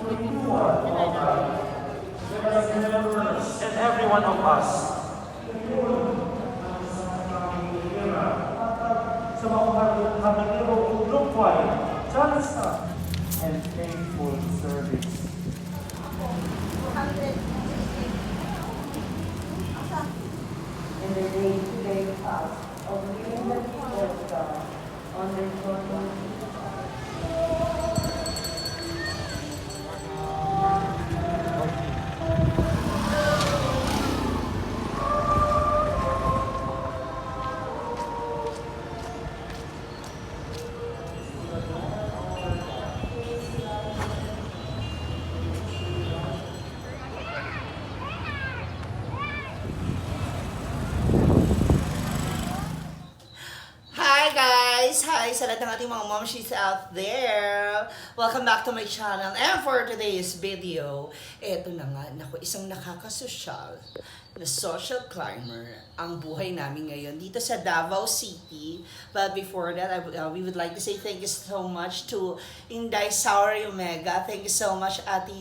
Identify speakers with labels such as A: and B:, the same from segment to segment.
A: And every one of us. Sa mga kabiniro group-wide, Johnson, and faithful service.
B: In the day-to-day task of living the people of God on their journey.
C: Hi guys! Hi sa lahat ng ating mga momshies out there! Welcome back to my channel. And for today's video, eto na nga, naku, isang nakakasosyal na social climber ang buhay namin ngayon dito sa Davao City. But before that, we would like to say thank you so much to Inday Sauri Omega. Thank you so much, Ate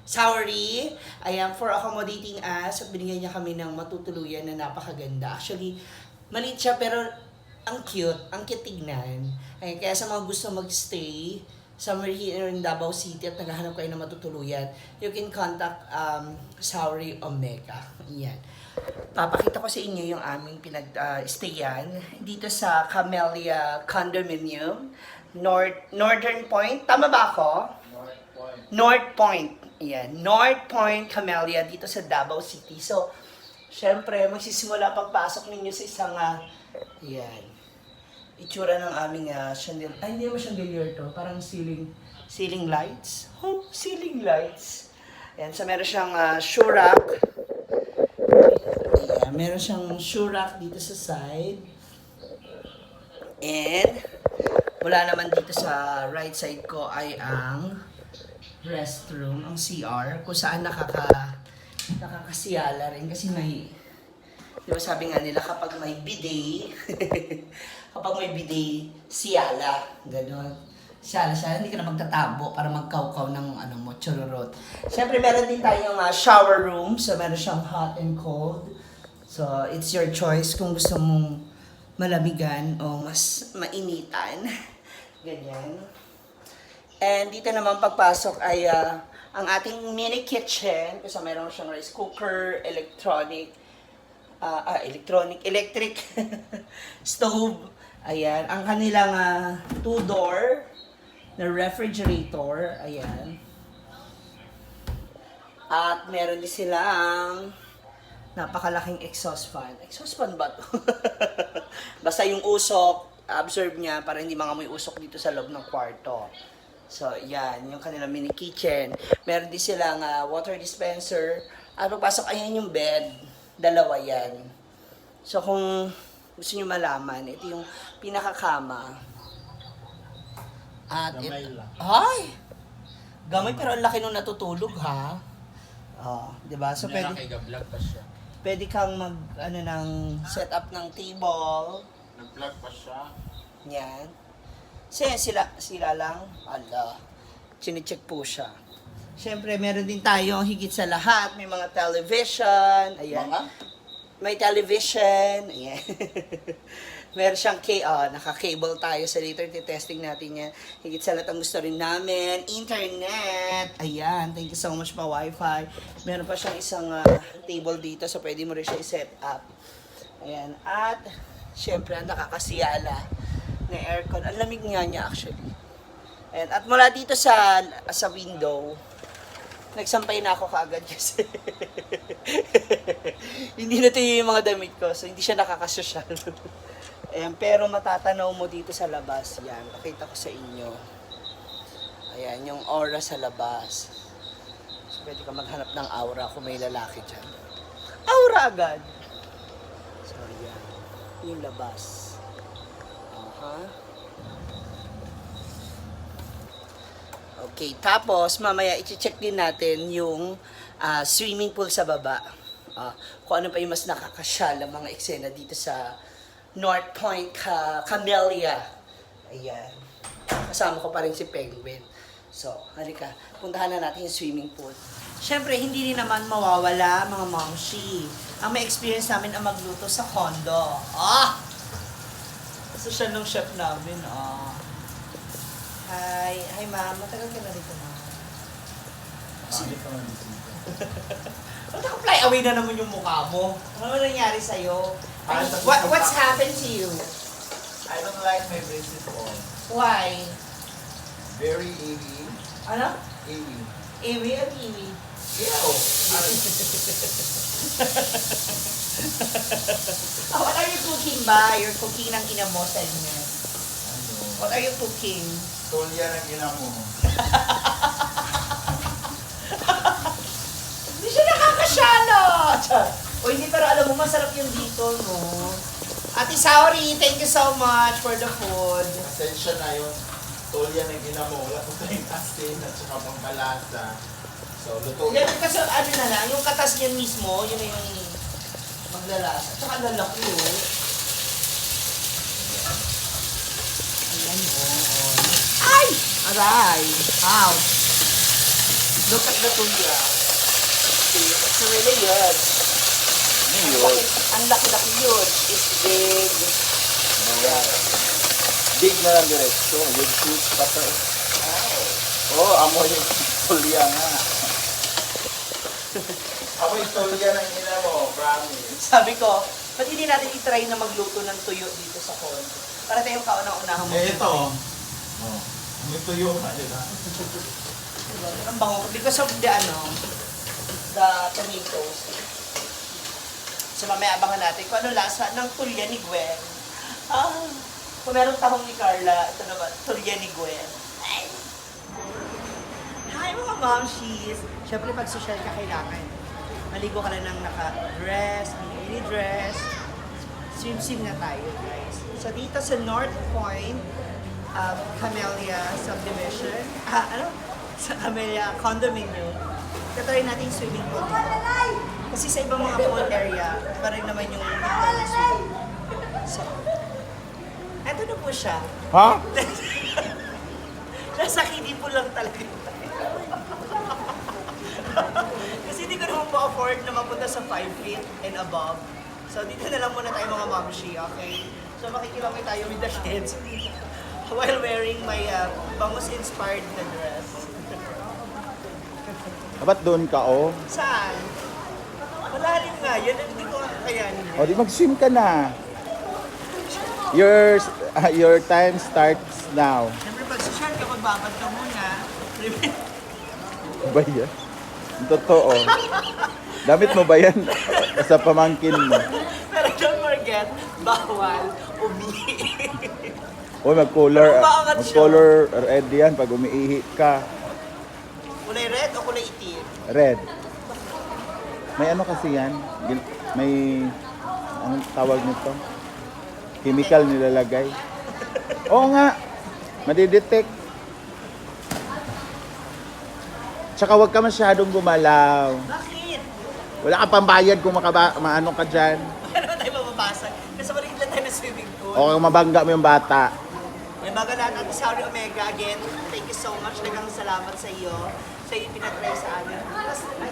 C: Sauri, ayan, for accommodating us at binigyan niya kami ng matutuluyan na napakaganda. Actually, maliit siya pero ang cute tignan. Ay, kaya sa mga gusto magstay somewhere here in Davao City at naghahanap kayo ng matutuluyan, you can contact Sauri Omega. Yan. Papakita ko sa inyo yung aming pinag-stayan dito sa Camellia Condominium, Northern Point. Tama ba ako? North Point. Yan. North Point Camellia dito sa Davao City. So, syempre, magsisimula pagpasok ninyo sa isang yan. Itsura ng aming chandelier. Ay, hindi mo chandelier to. Parang ceiling lights. Oh, ceiling lights. Ayan. So, meron siyang shoe rack. Ayan. Meron siyang shoe rack dito sa side. And, wala naman dito sa right side ko ay ang restroom, ang CR, kung saan nakakasiyala rin kasi may, di ba sabi nga nila kapag may bidet, siyala, gano'n. Siyala, hindi ka na magtatabo para magkaukaw ng mo, chururot. Siyempre, meron din tayong shower room, so meron siyang hot and cold. So, it's your choice kung gusto mong malamigan o mas mainitan. Ganyan. And dito naman pagpasok ay ang ating mini kitchen. Kasi meron siyang rice cooker, electric stove. Ayan. Ang kanilang two-door na refrigerator. Ayan. At meron din silang napakalaking exhaust fan. Exhaust fan ba ito? Basta yung usok, absorb niya para hindi mangamoy usok dito sa loob ng kwarto. So, yan. Yung kanilang mini kitchen. Meron din silang water dispenser. At pagpasok, ayan yung bed. Dalawa yan. So, kung gusto nyo malaman, ito yung pinakakama. At
A: Gamay lang.
C: Ay! Gamay pero ang laki nung natutulog, ha? Oh, di ba? So,
D: Nag-vlog pa siya.
C: pwede kang ng set up ng table.
D: Nag-vlog pa siya.
C: Yan. Sila lang. Ala. Chine-check po siya. Siyempre, meron din tayong higit sa lahat. May mga television. Ayan. May television. Ayan. Meron siyang naka-cable tayo sa later. Testing natin yan. Higit sa lahat ang gusto rin namin. Internet. Ayan. Thank you so much pa Wi-Fi. Meron pa siyang isang table dito. So, pwede mo rin siya i-set up. Ayan. At, siyempre, ang nakakasiyala na aircon. Ang lamig nga niya actually. And, at mula dito sa window, nagsampay na ako kaagad kasi hindi na tayo yung mga damit ko. So, hindi siya nakakasosyal. Ayan, pero matatanaw mo dito sa labas. Yan, pakita ko sa inyo. Ayan, yung aura sa labas. So, pwede ka maghanap ng aura kung may lalaki dyan. Aura agad. So, yan. Yung labas. Okay, tapos mamaya i-check din natin yung swimming pool sa baba. Kung ano pa yung mas nakakasyal ang mga eksena dito sa North Point Camellia. Ayan. Kasama ko pa rin si Penguin. So, halika. Puntahan na natin yung swimming pool. Siyempre, hindi rin naman mawawala, mga momshi. Ang may experience namin ang magluto sa condo. Ah! Kasi siya nung chef namin, ah. Hi. Hi, ma'am. Matagal ka na rito, ma'am. Ba't naka-fly away na naman yung mukha mo? Ano nangyari sa'yo? What's happened to you?
E: I don't like my bracelet on.
C: Why?
E: Very airy.
C: Ano?
E: Airy.
C: Iwi at iwi.
E: Ew.
C: Oh, what are you cooking ba? You're cooking ng ina mo sa inyo.
E: Ano?
C: What are you cooking?
E: Tolya ng ina mo.
C: Hindi siya nakakasyalo! O hindi, pero alam mo, masarap yung dito, no? Ate Sauri, thank you so much for the food.
E: Pasensya na yun. Tolya ng ina mo. Wala ko tayong asin at saka pangkalasa. So, luto.
C: Hindi, kasi ano na lang, yung katas niyan mismo, yun na yung maglalasa. Tsaka lalaki, oh. Ayan, oh. Ay! Aray! Ouch! Look at the tulya. See, it's really good. Ang laki-laki yun. It's big.
E: Big na lang diretso. Yung juice pa to. Oh, amoy yung tolya nga. Amoy tolya ng ina mo. Promise.
C: Sabi ko, ba't hindi natin itry na magluto ng tuyo dito sa condo? Para tayong kaunang-unahan mo.
E: Ito. Oh. May tuyo nga yun ha.
C: Diba? Ang bango. Because of the tomatoes. So mamaya abangan natin kung ano lasa ng tulya ni Gwen. Ah, kung merong tahong ni Carla, ito naman, tulya ni Gwen. Ay. Hi mga momshies! Siyempre pag social ka kailangan. Maligo ka lang ng naka-dress, mini dress. Swim-swim na tayo guys. So dito sa North Point, Camellia Subdivision, sa Camellia Condominium, tatry natin yung swimming pool dito. Kasi sa ibang mga pool area, iba rin naman yung swimming. So, eto na po siya.
E: Ha?
C: Nasa kiddie pool lang talaga tayo. Kasi hindi ko naman po afford na mapunta sa 5 feet and above. So, dito na lang muna tayo mga mamshi, okay? So, makikilami tayo with the kids while wearing my bangus-inspired na dress.
F: Dapat doon ka, oh.
C: Saan? Malalim nga, yan hindi ko kakayanin.
F: O, di mag-swim ka na. Your time starts now.
C: Siyempre, pag social ka, magbabad ka muna.
F: Ba yan? Ang totoo. Damit mo ba yan? Sa pamangkin mo.
C: Pero don't forget, bawal umihi.
F: O, mag-color red yan pag umiihi ka.
C: Kulay red o kulay itim?
F: Red. May ano kasi yan? May, anong tawag nito? Chemical nilalagay. Oo nga. Madidetect. Tsaka huwag ka masyadong gumalaw.
C: Bakit?
F: Wala ka pang bayad kung maano ka dyan.
C: Baka naman tayo mababasag. Kasi maliit lang tayo na swimming pool.
F: O mabangga mo yung bata.
C: May baga lahat natin sa Omega. Again, thank you so much. Nagang salamat sa iyo. Sa iyo pinatry sa amin. Tapos, ay,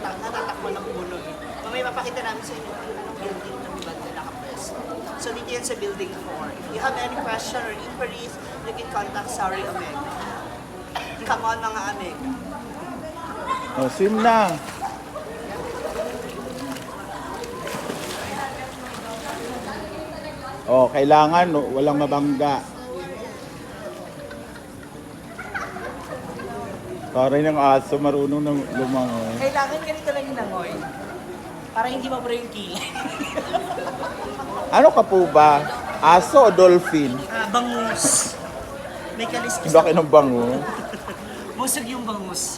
C: natatakbo ng ulo eh. Mamaya mapakita namin sa inyo kung anong building ng ibang na nakapwesto. So, dito yan sa building 4. If you have any question or inquiries, you can contact Sorry Omega. Come on mga Omega.
F: O, swim na. O, kailangan walang mabangga. Parang ng aso marunong ng lumangoy.
C: Kailangan ganito lang yung langoy. Para hindi mabura yung kilay.
F: Ano ka po ba? Aso o dolphin?
C: Bangus. May kaliskis.
F: Laki ng bango.
C: Busog yung bangus.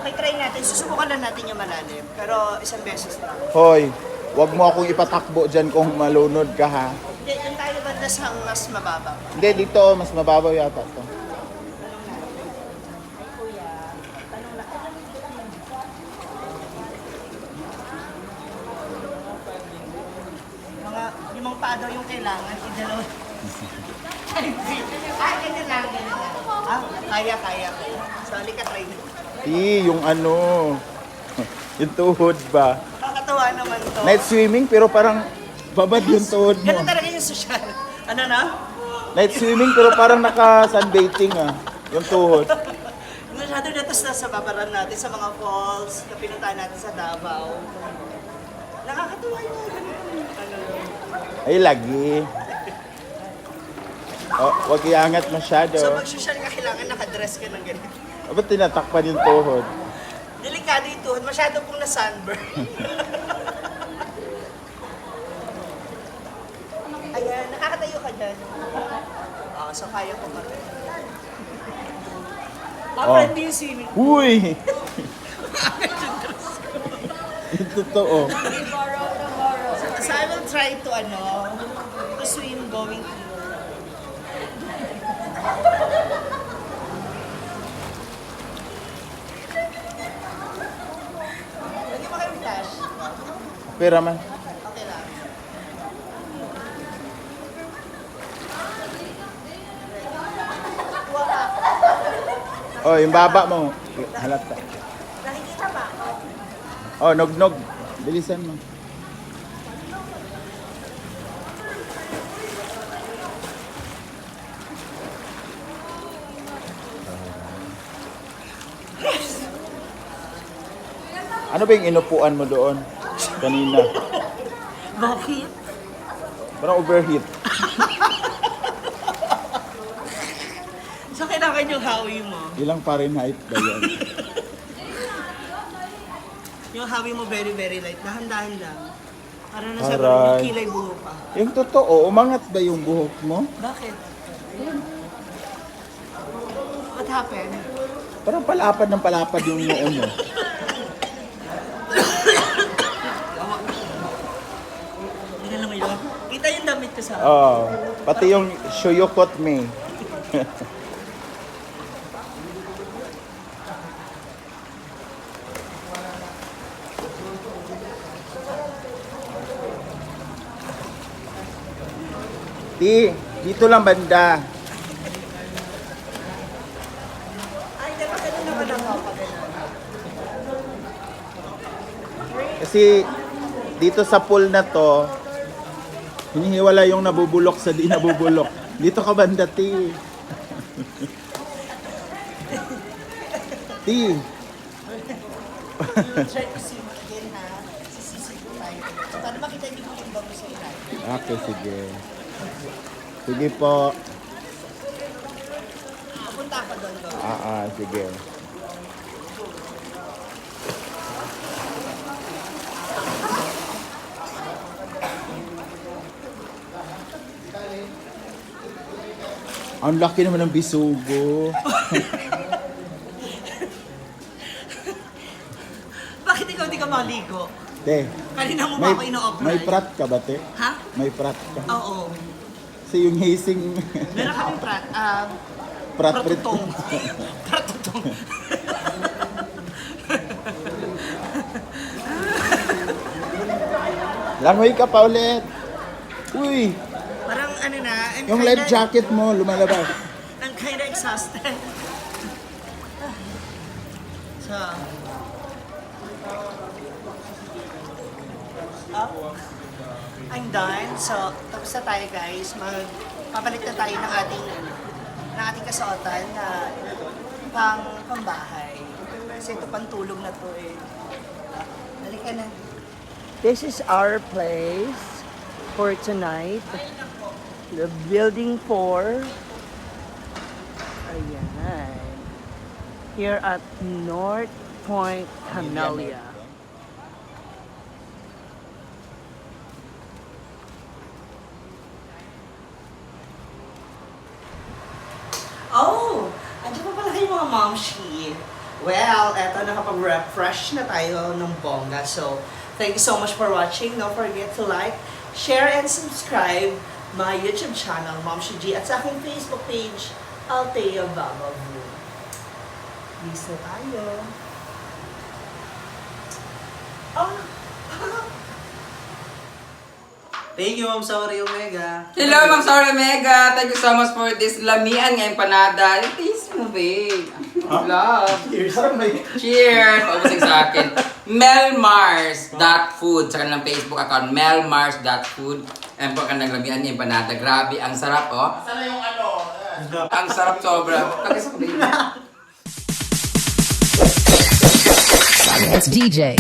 C: Okay, try natin. Susubukan lang natin yung malalim. Pero isang beses lang.
F: Hoy, wag mo akong ipatakbo dyan kung malunod ka ha.
C: Hindi, yung tayo banda sa mas mababa.
F: Hindi, dito mas mababaw yata to.
C: Mga limang pa daw yung kailangan. Idalaw. Ay, ganyan lang, ganyan lang. Kaya. Sorry ka, try mo.
F: Yung ano, yung tuhod ba?
C: Nakakatawa naman to.
F: Night swimming pero parang babad yung tuhod mo.
C: Ganun talaga yung social. Ano na?
F: Night swimming pero parang naka-sunbathing yung tuhod.
C: Masyado na tas nasa babaran natin sa mga falls na pinuntahan natin sa Davao. Nakakatawa yung
F: Ay, lagi. Wag iangat masyado.
C: So mag-social ka, kailangan nakadress ka ng ganito.
F: Ba't tinatakpan yung tuhod?
C: Delikado yung tuhod, masyado pong na-sunburn. Ayan, nakakatayo ka dyan. So kaya ko pa rin. Friend yung swimming.
F: Huy! Yung totoo.
C: So I will try to to swim going to. Lagi mo kayong flash?
F: Pero man.
C: Okay lang.
F: Oh, yung baba mo. Halata.
C: Nakikita ba?
F: Oh, nog. Bilisan mo. Ano ba yung inupuan mo doon kanina?
C: Bakit?
F: Parang overheat.
C: So kailangan yung hawi mo.
F: Ilang Fahrenheit ba yan?
C: Yung hawi mo very light. Dahan-dahan lang. Para nasa
F: Aray.
C: yung kilay buho pa.
F: Yung totoo, umangat ba yung buhok mo?
C: Bakit? What happened?
F: Parang palapad ng palapad yung noo mo.
C: Hindi ka lang ngayon. Kita yung damit ko sa
F: Oh, pati yung shuyukot me. Dito lang banda.
C: Ay, dapat ganun naman ako pag
F: Kasi dito sa pool na to, hinihiwala yung nabubulok sa di nabubulok. Dito ka banda, Ti. Ti.
C: try to swim again ha. Sisisig ko tayo. So, para makita niyo kung ba mo sa ilalim.
F: Okay, sige. Sige po.
C: Punta ako doon.
F: Sige. Ang laki naman ng bisugo.
C: Bakit ikaw di ka maligo?
F: Te,
C: Kanina mo ba ako ino-offline?
F: may prat ka ba, te?
C: Ha?
F: May prat ka.
C: Oo.
F: Kasi yung hazing,
C: Meron kaming prat.
F: prat-prit.
C: Pratutong. Pratutong.
F: Langoy ka pa ulit. Uy,
C: Parang ano na. I'm
F: yung life jacket mo lumalabas.
C: I'm kinda exhausted. So. I'm done. So, tapos na tayo guys. Papalit na tayo ng ating kasuotan na pangbahay. Kasi ito pantulog na to eh. Halika na. This is our place for tonight. The building 4. Ayan. Here at North Point Camellia. Oh! Andiyan pa pala kayo mga momshi. Well, eto nakapag-refresh na tayo ng bongga. So, thank you so much for watching. Don't forget to like, share, and subscribe my YouTube channel, Momshi G, at sa aking Facebook page, Althea Babavu. Please na tayo. Oh!
G: Thank you, Ma'am Sauri Omega.
H: Hello, Ma'am Sauri Omega. Thank you so much for this lamian ngayong panada. Taste mo, babe. Love. Cheers! Paubusig sa akin. Melmars.food sa kanilang Facebook account. Melmars.food. Ayan po ang kanilang lamian ngayong panada. Grabe, ang sarap, oh.
E: Sana yung ano?
H: Ang sarap sobra. Tagas ko, babe.
I: It's DJ.